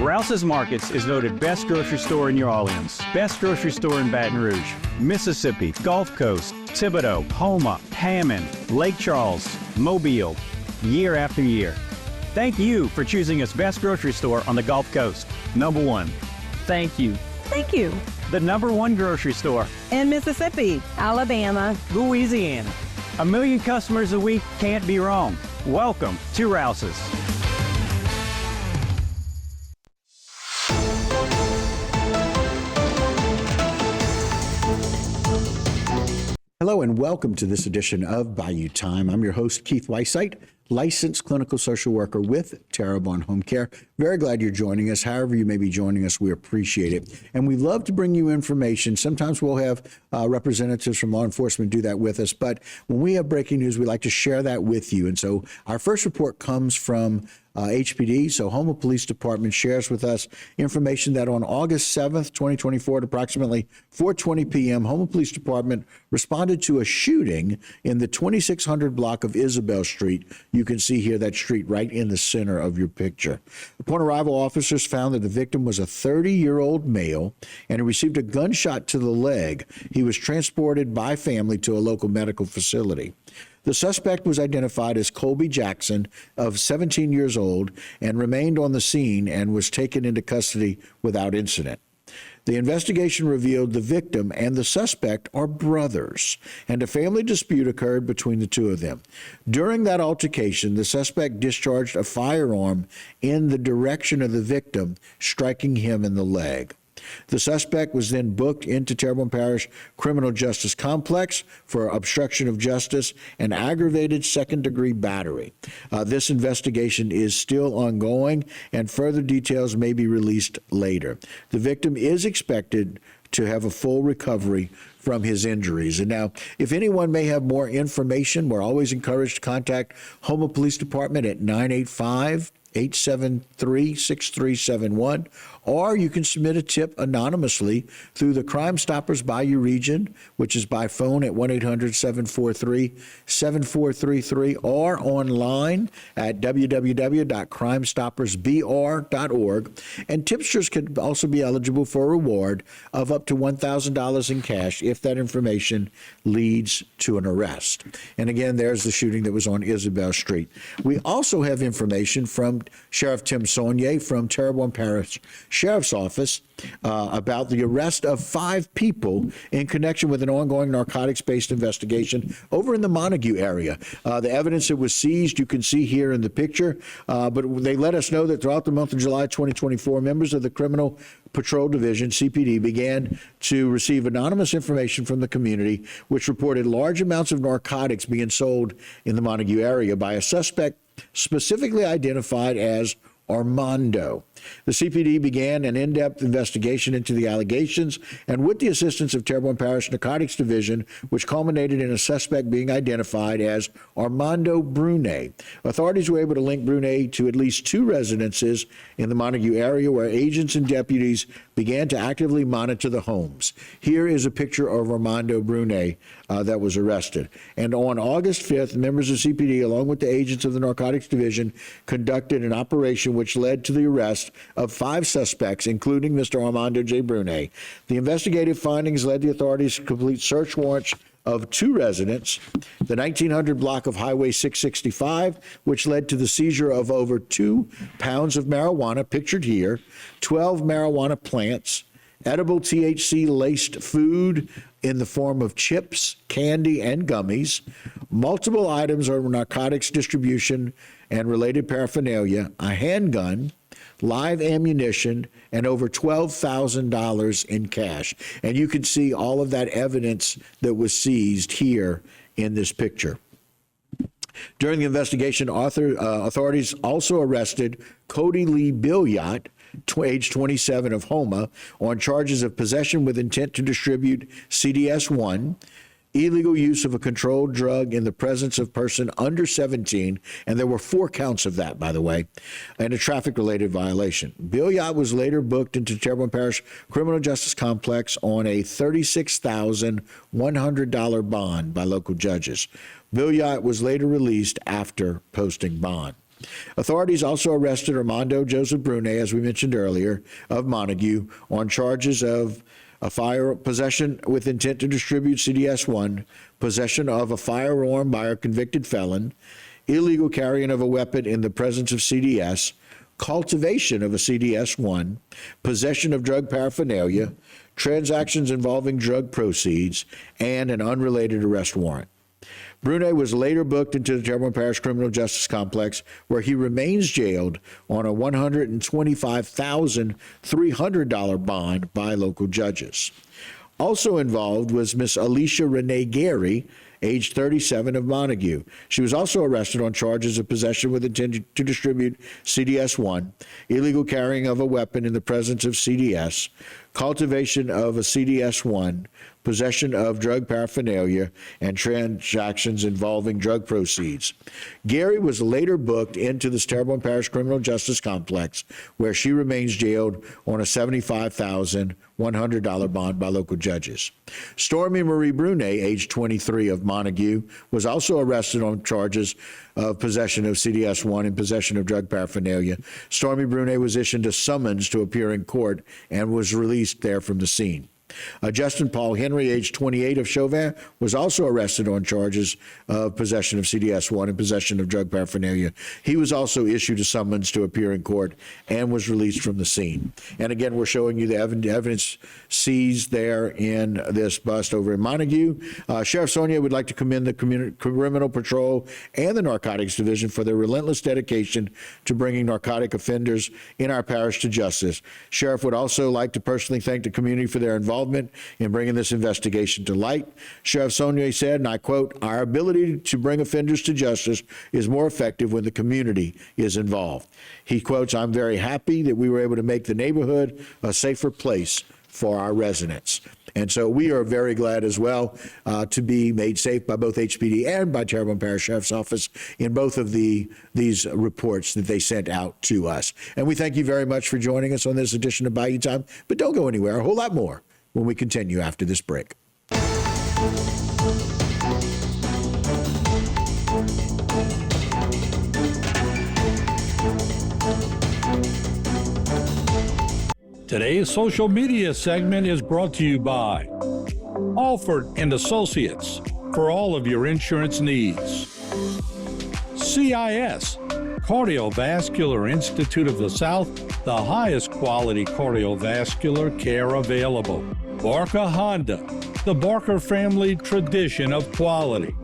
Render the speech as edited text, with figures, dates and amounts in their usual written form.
Rouse's Markets is voted best grocery store in New Orleans, best grocery store in Baton Rouge, Mississippi, Gulf Coast, Thibodaux, Houma, Hammond, Lake Charles, Mobile, year after year. Thank you for choosing us best grocery store on the Gulf Coast. Number one. Thank you. Thank you. The number one grocery store In Mississippi, Alabama, Louisiana. 1 million customers a week can't be wrong. Welcome to Rouse's. Hello and welcome to this edition of Bayou Time. I'm your host, Keith Weissite, licensed clinical social worker with Terrebonne Home Care. Very glad you're joining us. However you may be joining us, we appreciate it. And we love to bring you information. Sometimes we'll have representatives from law enforcement do that with us. But when we have breaking news, we like to share that with you. And so our first report comes from HPD, so Houma Police Department shares with us information that on August 7th, 2024 at approximately 4:20 p.m., Houma Police Department responded to a shooting in the 2600 block of Isabel Street. You can see here that street right in the center of your picture. Upon arrival, officers found that the victim was a 30-year-old male and he received a gunshot to the leg. He was transported by family to a local medical facility. The suspect was identified as Colby Jackson, of 17 years old, and remained on the scene and was taken into custody without incident. The investigation revealed the victim and the suspect are brothers, and a family dispute occurred between the two of them. During that altercation, the suspect discharged a firearm in the direction of the victim, striking him in the leg. The suspect was then booked into Terrebonne Parish Criminal Justice Complex for obstruction of justice and aggravated second-degree battery. This investigation is still ongoing, and further details may be released later. The victim is expected to have a full recovery from his injuries. And now, if anyone may have more information, we're always encouraged to contact Houma Police Department at 985-873-6371, or you can submit a tip anonymously through the Crime Stoppers Bayou Region, which is by phone at 1-800-743-7433, or online at www.crimestoppersbr.org. And tipsters can also be eligible for a reward of up to $1,000 in cash if that information leads to an arrest. And again, there's the shooting that was on Isabel Street. We also have information from Sheriff Tim Saunier from Terrebonne Parish Sheriff's Office about the arrest of 5 people in connection with an ongoing narcotics-based investigation over in the Montague area. The evidence that was seized, you can see here in the picture, but they let us know that throughout the month of July 2024, members of the Criminal Patrol Division, CPD, began to receive anonymous information from the community, which reported large amounts of narcotics being sold in the Montague area by a suspect specifically identified as Armando. The CPD began an in-depth investigation into the allegations, and with the assistance of Terrebonne Parish Narcotics Division, which culminated in a suspect being identified as Armando Brune. Authorities were able to link Brune to at least 2 residences in the Montague area where agents and deputies began to actively monitor the homes. Here is a picture of Armando Brune that was arrested. And on August 5th, members of CPD, along with the agents of the Narcotics Division, conducted an operation which led to the arrest of 5 suspects, including Mr. Armando J. Brune. The investigative findings led the authorities to complete search warrants of 2 residents, the 1900 block of Highway 665, which led to the seizure of over 2 pounds of marijuana, pictured here, 12 marijuana plants, edible THC-laced food in the form of chips, candy, and gummies, multiple items of narcotics distribution and related paraphernalia, a handgun, live ammunition, and over $12,000 in cash. And you can see all of that evidence that was seized here in this picture. During the investigation, authorities also arrested Cody Lee Billiot, age 27, of Houma, on charges of possession with intent to distribute CDS-1, illegal use of a controlled drug in the presence of person under 17, and there were 4 counts of that, by the way, and a traffic-related violation. Billiot was later booked into Terrebonne Parish Criminal Justice Complex on a $36,100 bond by local judges. Billiot was later released after posting bond. Authorities also arrested Armando Joseph Brune, as we mentioned earlier, of Montague, on charges of possession with intent to distribute CDS-1, possession of a firearm by a convicted felon, illegal carrying of a weapon in the presence of CDS, cultivation of a CDS-1, possession of drug paraphernalia, transactions involving drug proceeds, and an unrelated arrest warrant. Brune was later booked into the Terrebonne Parish Criminal Justice Complex, where he remains jailed on a $125,300 bond by local judges. Also involved was Miss Alicia Renee Gary, age 37, of Montague. She was also arrested on charges of possession with intent to distribute CDS-1, illegal carrying of a weapon in the presence of CDS, cultivation of a CDS-1, possession of drug paraphernalia, and transactions involving drug proceeds. Gary was later booked into the Terrebonne Parish Criminal Justice Complex, where she remains jailed on a $75,100 bond by local judges. Stormy Marie Brune, age 23, of Montague, was also arrested on charges of possession of CDS-1 and possession of drug paraphernalia. Stormy Brune was issued a summons to appear in court and was released there from the scene. Justin Paul Henry, age 28, of Chauvin, was also arrested on charges of possession of CDS-1 and possession of drug paraphernalia. He was also issued a summons to appear in court and was released from the scene. And again, we're showing you the evidence seized there in this bust over in Montague. Sheriff Sonia would like to commend the Criminal Patrol and the Narcotics Division for their relentless dedication to bringing narcotic offenders in our parish to justice. Sheriff would also like to personally thank the community for their involvement in bringing this investigation to light. Sheriff Saunier said, and I quote, "Our ability to bring offenders to justice is more effective when the community is involved." He quotes, "I'm very happy that we were able to make the neighborhood a safer place for our residents." And so we are very glad as well to be made safe by both HPD and by Terrebonne Parish Sheriff's Office in both of these reports that they sent out to us. And we thank you very much for joining us on this edition of Bayou Time. But don't go anywhere. A whole lot more when we continue after this break. Today's social media segment is brought to you by Alford and Associates for all of your insurance needs. CIS, Cardiovascular Institute of the South, the highest quality cardiovascular care available. Barker Honda, the Barker family tradition of quality.